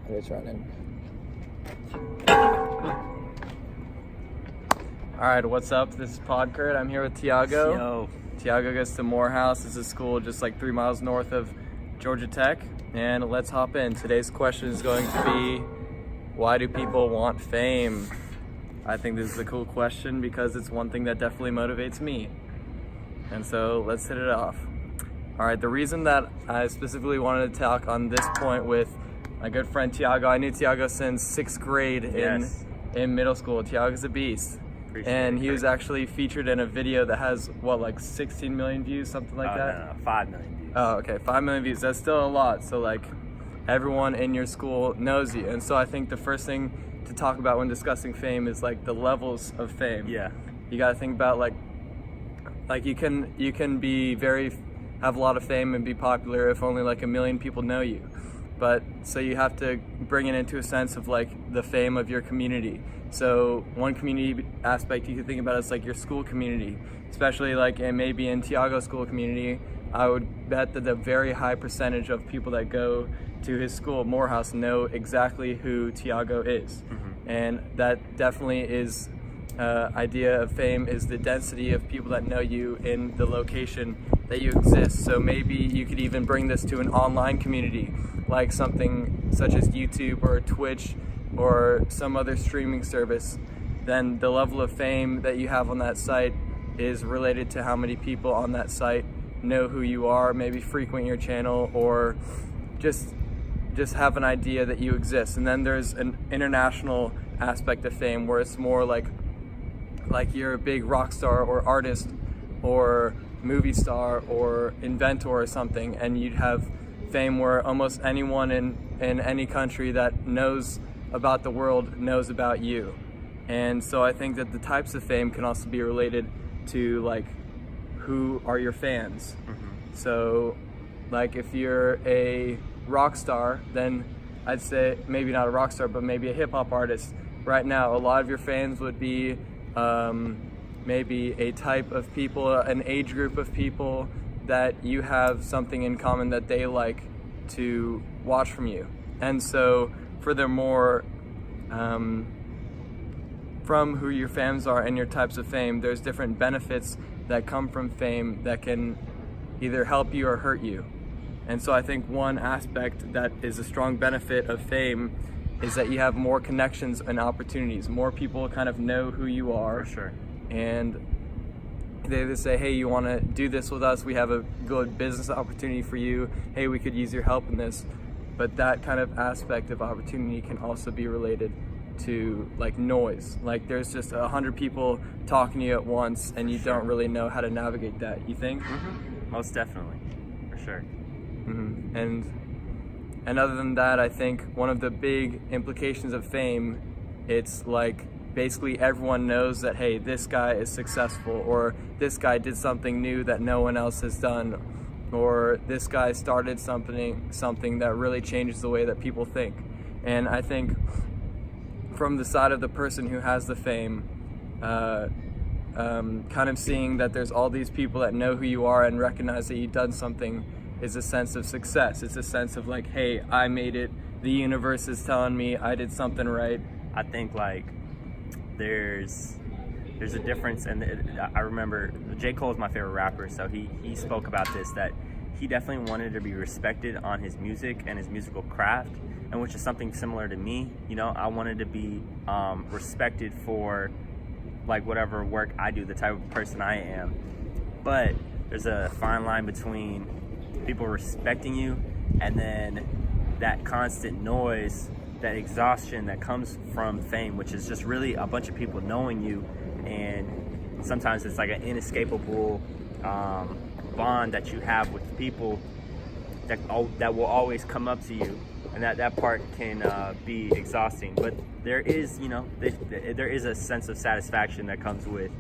It's running. All right, what's up? This is PodCurt. I'm here with Tiago. Yo. Tiago goes to Morehouse. This is a school just like 3 miles north of Georgia Tech. And let's hop in. Today's question is going to be, why do people want fame? I think this is a cool question because it's one thing that definitely motivates me. And so let's hit it off. All right, the reason that I specifically wanted to talk on this point with my good friend Tiago, I knew Tiago since 6th grade in middle school. Tiago's a beast. And he was actually featured in a video that has, what, like 16 million views, something like that? No, 5 million views. Oh, okay, 5 million views. That's still a lot. So, like, everyone in your school knows you. And so I think the first thing to talk about when discussing fame is, like, the levels of fame. Yeah. You got to think about, like you can be have a lot of fame and be popular if only, like, 1 million people know you. But, so you have to bring it into a sense of, like, the fame of your community. So one community aspect you could think about is like your school community, especially like maybe in Tiago's school community. I would bet that a very high percentage of people that go to his school, Morehouse, know exactly who Tiago is. Mm-hmm. And that definitely is idea of fame, is the density of people that know you in the location that you exist. So maybe you could even bring this to an online community, like something such as YouTube or Twitch or some other streaming service. Then the level of fame that you have on that site is related to how many people on that site know who you are, maybe frequent your channel, or just have an idea that you exist. And then there's an international aspect of fame where it's more like you're a big rock star or artist or movie star or inventor or something, and you'd have fame where almost anyone in any country that knows about the world knows about you. And so I think that the types of fame can also be related to like who are your fans. Mm-hmm. So like if you're a rock star, then I'd say maybe not a rock star, but maybe a hip-hop artist. Right now a lot of your fans would be maybe a type of people, an age group of people that you have something in common that they like to watch from you. And so furthermore, from who your fans are and your types of fame, there's different benefits that come from fame that can either help you or hurt you. And so I think one aspect that is a strong benefit of fame is that you have more connections and opportunities. More people kind of know who you are. For sure. And they either say, hey, you want to do this with us? We have a good business opportunity for you. Hey, we could use your help in this. But that kind of aspect of opportunity can also be related to like noise. Like there's just 100 people talking to you at once and you don't really know how to navigate that, you think? Mm-hmm. Most definitely, for sure. Mm-hmm. And other than that, I think one of the big implications of fame, it's like basically everyone knows that, hey, this guy is successful, or this guy did something new that no one else has done, or this guy started something that really changes the way that people think. And I think from the side of the person who has the fame, kind of seeing that there's all these people that know who you are and recognize that you've done something is a sense of success. It's a sense of like, hey, I made it. The universe is telling me I did something right. I think like there's a difference, and I remember J. Cole is my favorite rapper, so he spoke about this, that he definitely wanted to be respected on his music and his musical craft, and which is something similar to me. You know, I wanted to be respected for like whatever work I do, the type of person I am. But there's a fine line between people respecting you and then that constant noise, that exhaustion that comes from fame, which is just really a bunch of people knowing you, and sometimes it's like an inescapable bond that you have with people that will always come up to you, and that part can be exhausting. But there is, you know, there is a sense of satisfaction that comes with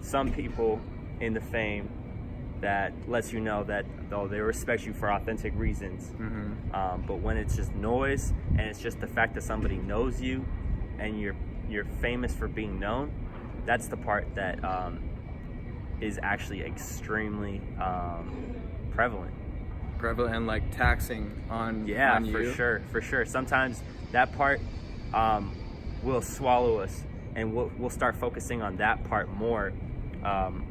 some people in the fame that lets you know that though they respect you for authentic reasons. Mm-hmm. But when it's just noise and it's just the fact that somebody knows you and you're famous for being known, that's the part that is actually extremely prevalent. prevalent and like taxing on Yeah, on you. for sure. Sometimes that part will swallow us, and we'll start focusing on that part more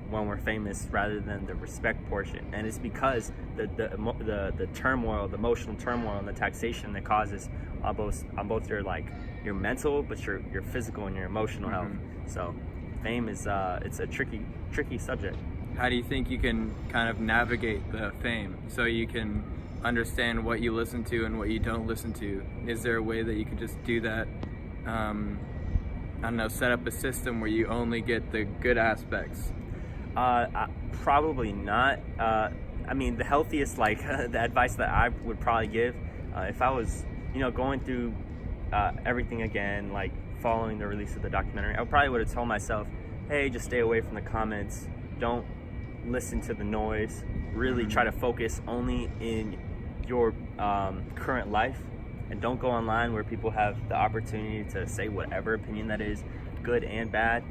when we're famous rather than the respect portion. And it's because the turmoil, the emotional turmoil, and the taxation that causes on both your like your mental, but your physical and your emotional health. So fame is it's a tricky subject. How do you think you can kind of navigate the fame so you can understand what you listen to and what you don't listen to? Is there a way that you could just do that? I don't know, set up a system where you only get the good aspects? Probably not. I mean, the healthiest, like the advice that I would probably give if I was, going through everything again, like following the release of the documentary, I probably would have told myself, hey, just stay away from the comments. Don't listen to the noise. Really try to focus only in your current life, and don't go online where people have the opportunity to say whatever opinion that is, good and bad.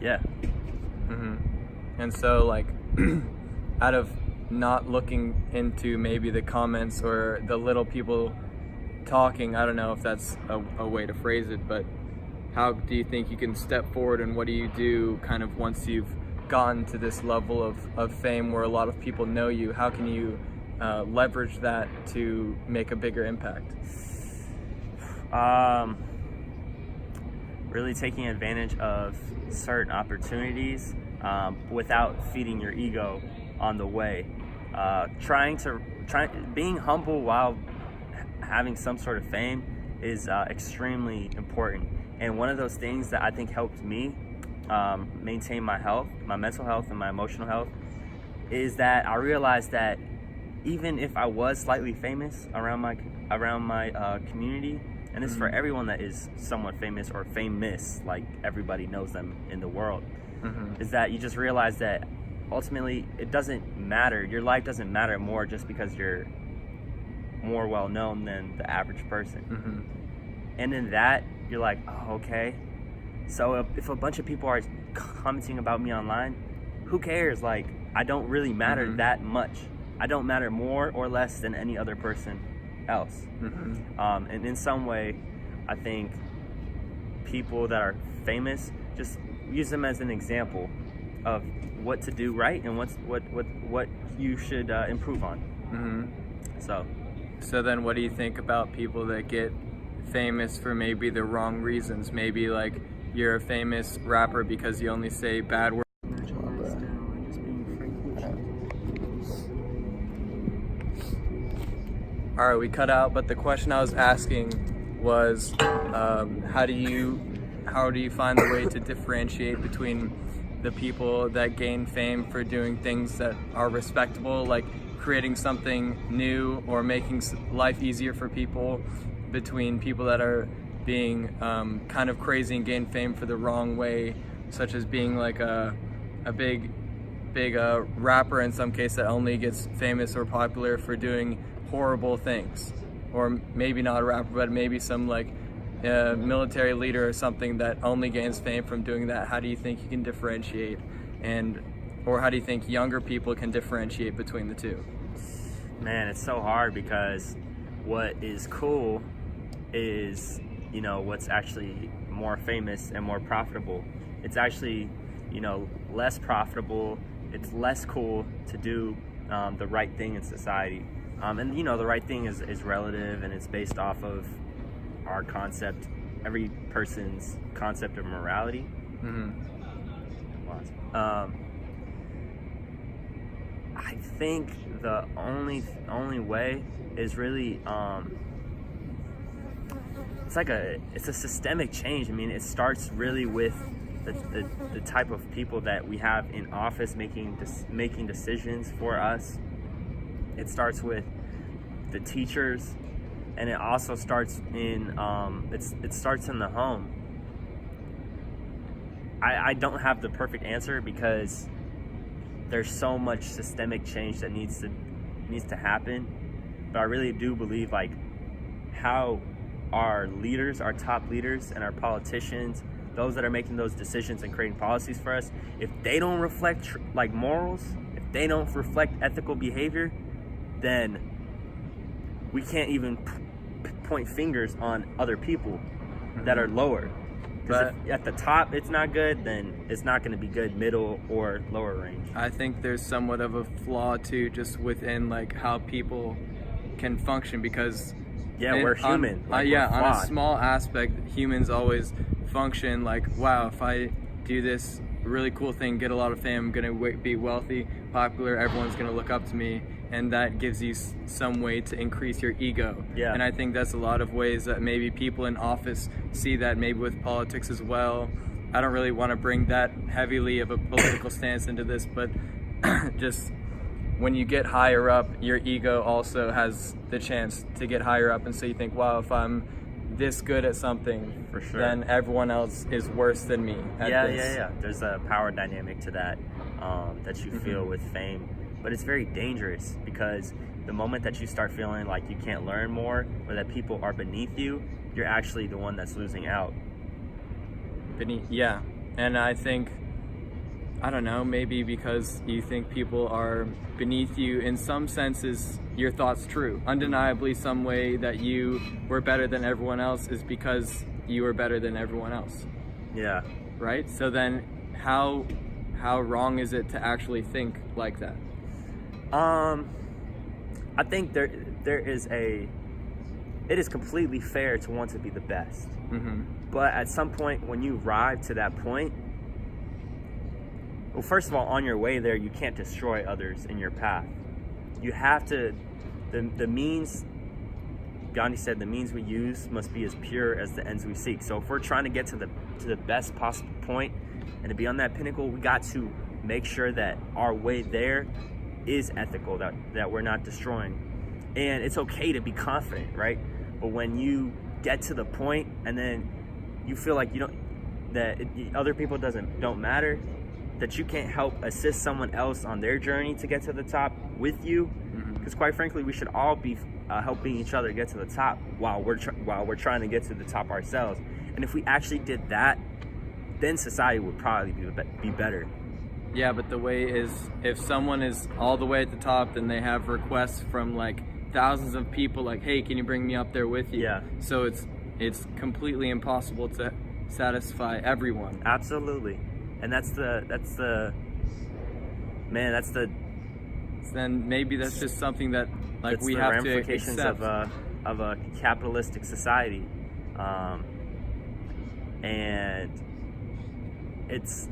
Yeah. And so, like, out of not looking into maybe the comments or the little people talking, I don't know if that's a way to phrase it, but how do you think you can step forward, and what do you do kind of once you've gotten to this level of fame where a lot of people know you? How can you leverage that to make a bigger impact? Really taking advantage of certain opportunities without feeding your ego on the way. Being humble while having some sort of fame is extremely important. And one of those things that I think helped me maintain my health, my mental health and my emotional health, is that I realized that even if I was slightly famous around my community, and this is for everyone that is somewhat famous or famous, like everybody knows them in the world, is that you just realize that ultimately it doesn't matter. Your life doesn't matter more just because you're more well known than the average person. And in that, you're like, oh, okay. So if a bunch of people are commenting about me online, who cares? Like, I don't really matter that much. I don't matter more or less than any other person else. And in some way, I think people that are famous, just use them as an example of what to do right and what you should improve on. So then what do you think about people that get famous for maybe the wrong reasons? Maybe like you're a famous rapper because you only say bad words. All right, we cut out, but the question I was asking was, how do you find the way to differentiate between the people that gain fame for doing things that are respectable, like creating something new or making life easier for people, between people that are being kind of crazy and gain fame for the wrong way, such as being like a big rapper in some case that only gets famous or popular for doing horrible things, or maybe not a rapper, but maybe some like military leader or something that only gains fame from doing that. How do you think you can differentiate, or how do you think younger people can differentiate between the two? Man, it's so hard, because what is cool is, what's actually more famous and more profitable. It's actually, less profitable. It's less cool to do the right thing in society. And the right thing is relative, and it's based off of our concept, every person's concept of morality. I think the only way is really it's a systemic change. I mean, it starts really with the type of people that we have in office making decisions for us. It starts with the teachers, and it also starts in it starts in the home. I don't have the perfect answer, because there's so much systemic change that needs to happen, but I really do believe, like, how our leaders, our top leaders, and our politicians, those that are making those decisions and creating policies for us, if they don't reflect like morals, if they don't reflect ethical behavior, then we can't even point fingers on other people that are lower. Because if at the top it's not good, then it's not going to be good middle or lower range. I think there's somewhat of a flaw too, just within like how people can function, because we're human. On a small aspect, humans always function like, wow, if I do this really cool thing, get a lot of fame, I'm gonna be wealthy, popular, everyone's gonna look up to me, and that gives you some way to increase your ego. Yeah. And I think that's a lot of ways that maybe people in office see that, maybe with politics as well. I don't really want to bring that heavily of a political stance into this, but just when you get higher up, your ego also has the chance to get higher up, and so you think, wow, if I'm this good at something, for sure, then everyone else is worse than me at this. Yeah. There's a power dynamic to that that you feel with fame, but it's very dangerous, because the moment that you start feeling like you can't learn more, or that people are beneath you, you're actually the one that's losing out. Yeah, and I think, I don't know, maybe because you think people are beneath you, in some senses your thought's true. Undeniably, some way that you were better than everyone else is because you were better than everyone else. Yeah. Right? So then how wrong is it to actually think like that? I think it is completely fair to want to be the best. But at some point, when you arrive to that point, well, first of all, on your way there, you can't destroy others in your path. You have to, the means, Gandhi said, the means we use must be as pure as the ends we seek. So if we're trying to get to the best possible point and to be on that pinnacle, we got to make sure that our way there is ethical, that we're not destroying. And it's okay to be confident, right? But when you get to the point and then you feel like other people don't matter, that you can't help assist someone else on their journey to get to the top with you, because quite frankly, we should all be helping each other get to the top while we're trying to get to the top ourselves. And if we actually did that, then society would probably be better. Yeah, but the way is, if someone is all the way at the top, then they have requests from like thousands of people, like, hey, can you bring me up there with you? Yeah. So it's completely impossible to satisfy everyone. Absolutely. And then maybe that's just something that like we have to accept. of a capitalistic society, and it's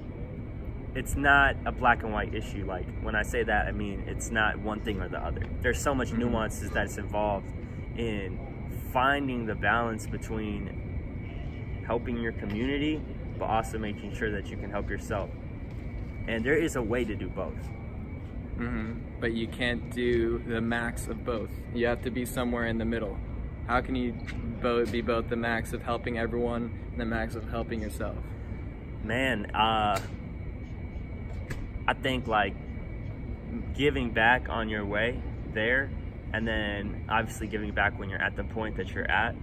not a black and white issue. Like, when I say that, I mean it's not one thing or the other. There's so much nuances that's involved in finding the balance between helping your community, but also making sure that you can help yourself. And there is a way to do both. But you can't do the max of both. You have to be somewhere in the middle. How can you be both the max of helping everyone and the max of helping yourself? Man, I think like giving back on your way there, and then obviously giving back when you're at the point that you're at.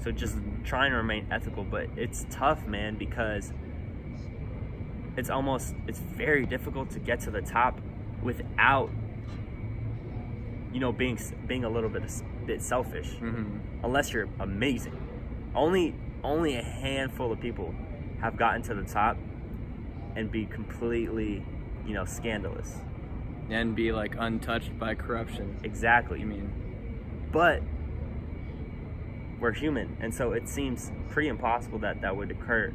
So just trying to remain ethical, but it's tough, man, because it's very difficult to get to the top without, being a little bit selfish. Unless you're amazing. Only a handful of people have gotten to the top and be completely, scandalous. And be like untouched by corruption. Exactly. You mean? But we're human, and so it seems pretty impossible that would occur.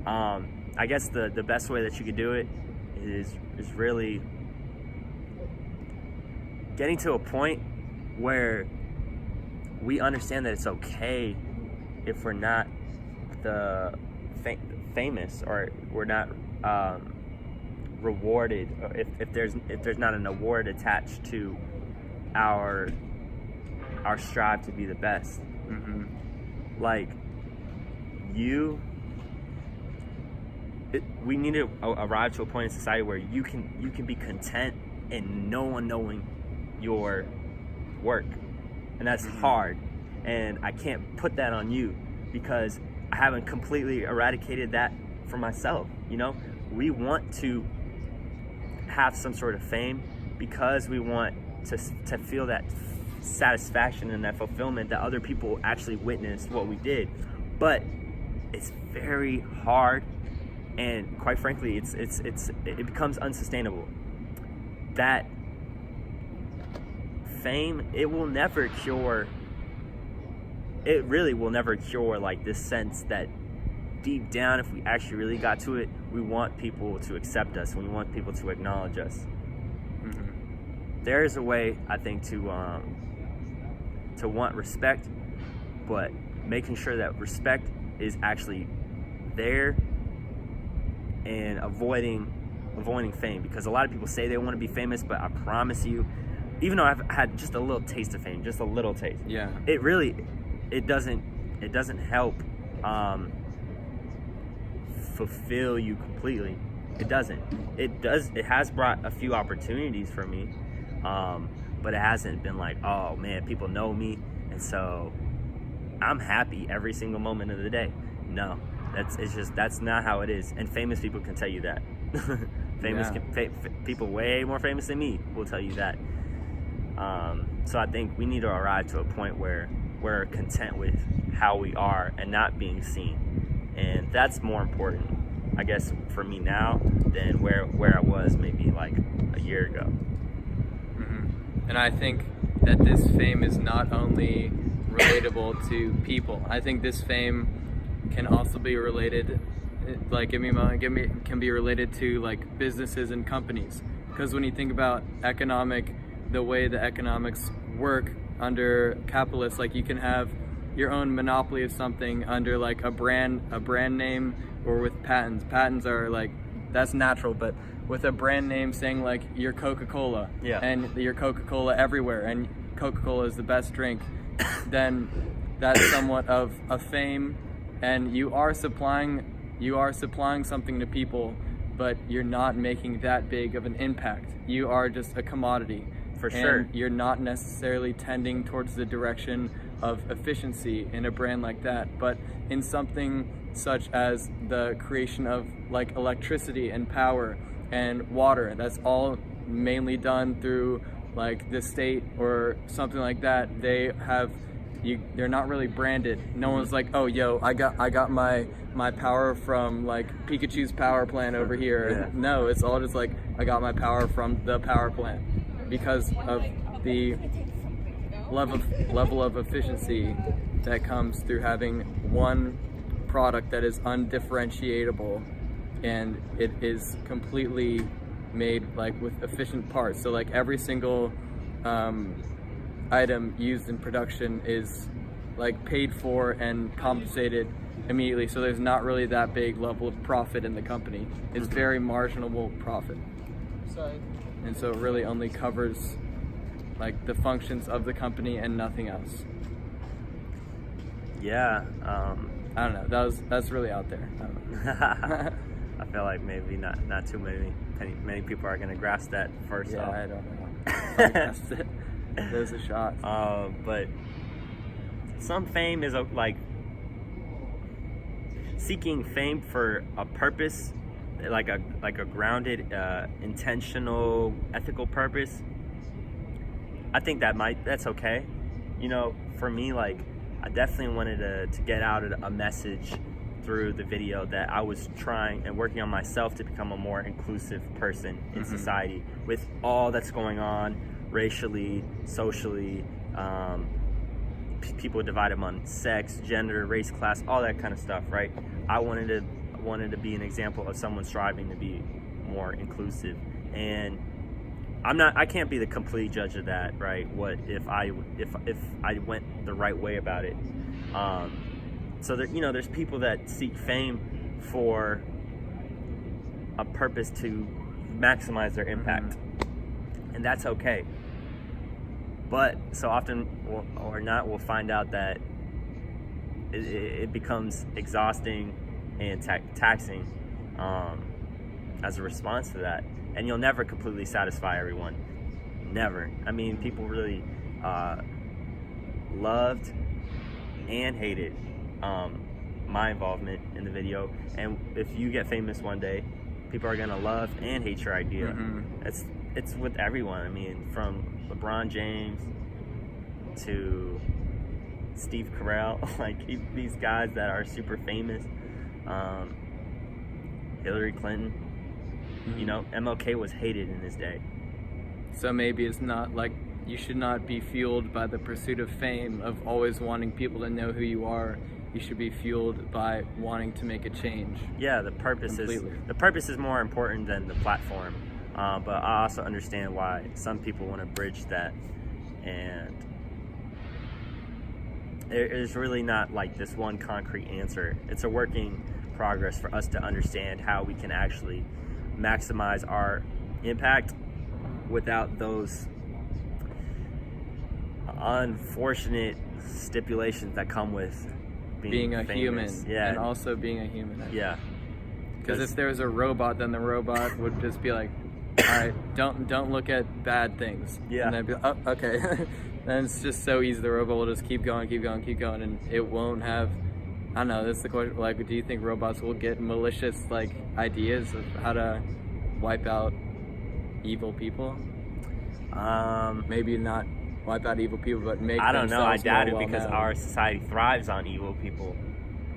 I guess the best way that you could do it is really getting to a point where we understand that it's okay if we're not the famous, or we're not rewarded, or if there's not an award attached to our strive to be the best. Like we need to arrive to a point in society where you can be content in no one knowing your work, and that's hard, and I can't put that on you because I haven't completely eradicated that for myself. We want to have some sort of fame, because we want to feel that satisfaction and that fulfillment that other people actually witnessed what we did. But it's very hard, and quite frankly, it becomes unsustainable. That fame, it will never cure. It really will never cure like this sense that deep down, if we actually really got to it, we want people to accept us. We want people to acknowledge us. Mm-hmm. There is a way, I think, to want respect, but making sure that respect is actually there, and avoiding fame. Because a lot of people say they want to be famous, but I promise you, even though I've had just a little taste of fame, just a little taste, it doesn't help fulfill you completely. It doesn't. It has brought a few opportunities for me, but it hasn't been like, oh man, people know me, and so I'm happy every single moment of the day. No, that's not how it is. And famous people can tell you that. People way more famous than me will tell you that. So I think we need to arrive to a point where we're content with how we are and not being seen, and that's more important, I guess, for me now than where I was maybe like a year ago. Mm-hmm. And I think that this fame is not only relatable to people. I think this fame can also be related, like can be related to like businesses and companies. Because when you think about the way the economics work under capitalists, like you can have your own monopoly of something under like a brand name, or with patents. Patents are like, that's natural, but with a brand name saying like you're Coca-Cola, and you're Coca-Cola everywhere, and Coca-Cola is the best drink, then that's somewhat of a fame, and you are supplying something to people, but you're not making that big of an impact. You are just a commodity. For sure. And you're not necessarily tending towards the direction of efficiency in a brand like that, but in something such as the creation of like electricity and power and water, that's all mainly done through like the state or something like that. They're not really branded. No one's like, oh yo, I got my power from like Pikachu's power plant over here. Yeah. No, it's all just like, I got my power from the power plant, because of the level of efficiency that comes through having one product that is undifferentiatable, and it is completely made like with efficient parts. So like every single item used in production is like paid for and compensated immediately. So there's not really that big level of profit in the company. It's very marginal profit. And so it really only covers like the functions of the company and nothing else. Yeah. I don't know. That's really out there. I don't know. I feel like maybe not too many people are gonna grasp that first off. I don't know. Grasp it. There's a shot. But some fame is like seeking fame for a purpose, like a grounded, intentional, ethical purpose. I think that's okay. You know, for me, like, I definitely wanted to get out a message through the video that I was trying and working on myself to become a more inclusive person in society, with all that's going on racially, socially, people divided among sex, gender, race, class, all that kind of stuff, right? I wanted to be an example of someone striving to be more inclusive, and I can't be the complete judge of that, right? What if I went the right way about it? So there, there's people that seek fame for a purpose to maximize their impact, and that's okay. But so often or not, we'll find out that it becomes exhausting and taxing as a response to that. And you'll never completely satisfy everyone. Never. I mean, people really loved and hated my involvement in the video. And if you get famous one day, people are gonna love and hate your idea. it's with everyone. I mean, from LeBron James to Steve Carell, like these guys that are super famous, Hillary Clinton, you know, MLK was hated in his day. So maybe it's not like you should not be fueled by the pursuit of fame, of always wanting people to know who you are. You should be fueled by wanting to make a change. Yeah, the purpose is more important than the platform. But I also understand why some people want to bridge that, and there's really not like this one concrete answer. It's a working progress for us to understand how we can actually maximize our impact without those unfortunate stipulations that come with being a famous. human, Yeah, and also being a human. yeah. Because if there was a robot, then the robot would just be like, all right, don't look at bad things. Yeah. And then be like, oh, okay. Then it's just so easy. The robot will just keep going, and it won't have. I don't know. That's the question. Like, do you think robots will get malicious like ideas of how to wipe out evil people? Maybe not wipe out evil people, but make. I don't know. I doubt it more because well-known. our society thrives on evil people.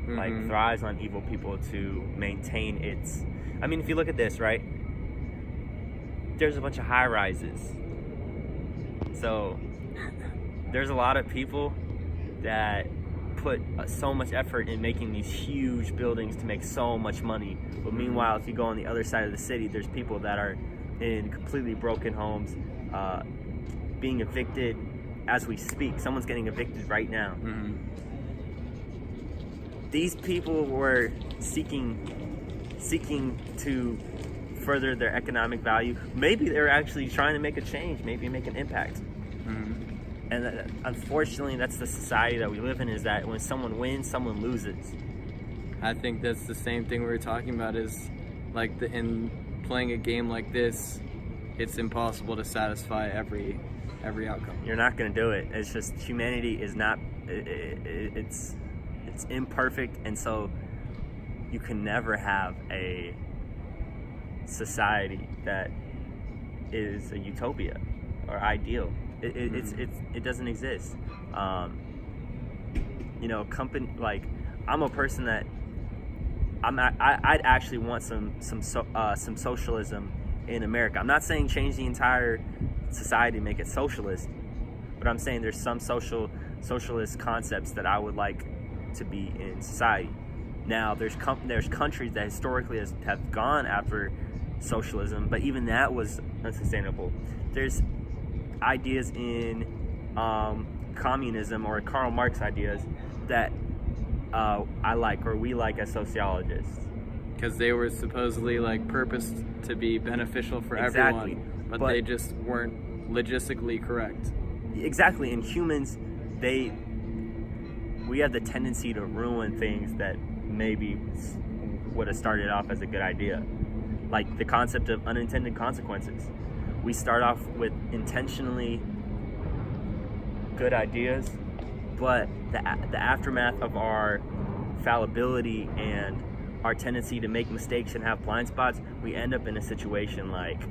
Like Mhm. thrives on evil people to maintain its. I mean, if you look at this, right? There's a bunch of high rises. So there's a lot of people that put so much effort in making these huge buildings to make so much money. But meanwhile, if you go on the other side of the city, there's people that are in completely broken homes, being evicted as we speak. Someone's getting evicted right now. Mhm. These people were seeking to further their economic value. Maybe they're actually trying to make a change, maybe make an impact. Mhm. And unfortunately, that's the society that we live in, is that when someone wins, someone loses. I think that's the same thing we were talking about, is like in playing a game like this, it's impossible to satisfy every outcome. You're not going to do it. It's just humanity is not, it's imperfect, and so you can never have a society that is a utopia or ideal. It doesn't exist. You know, company, like, I'm a person that I'd actually want some socialism in America. I'm not saying change the entire society, make it socialist, but I'm saying there's some socialist concepts that I would like to be in society. Now, there's countries that historically have gone after socialism, but even that was unsustainable. There's ideas in communism, or Karl Marx ideas, that I like, or we like as sociologists. Because they were supposedly like purposed to be beneficial for Exactly. everyone, but they just weren't logistically correct. Exactly, and humans, we have the tendency to ruin things that maybe would have started off as a good idea. Like the concept of unintended consequences. We start off with intentionally good ideas, but the aftermath of our fallibility and our tendency to make mistakes and have blind spots, we end up in a situation like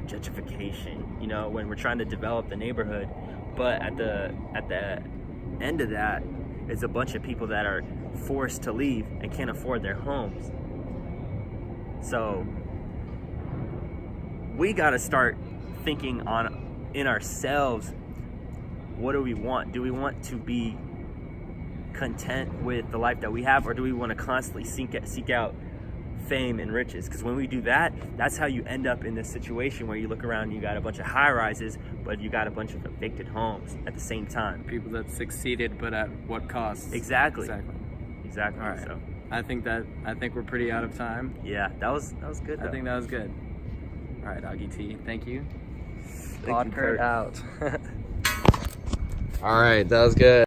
gentrification, you know, when we're trying to develop the neighborhood, but at the end of that is a bunch of people that are forced to leave and can't afford their homes. So we got to start thinking in ourselves, what do we want? Do we want to be content with the life that we have, or do we want to constantly seek out fame and riches? Because when we do that, that's how you end up in this situation where you look around and you got a bunch of high rises, but you got a bunch of evicted homes at the same time. People that succeeded, but at what cost? Exactly. All right. So I think we're pretty out of time. yeah, that was good though. I think that was good. All right, Augie T, thank you. Thank you, PodCurt Kurt. out. All right, that was good.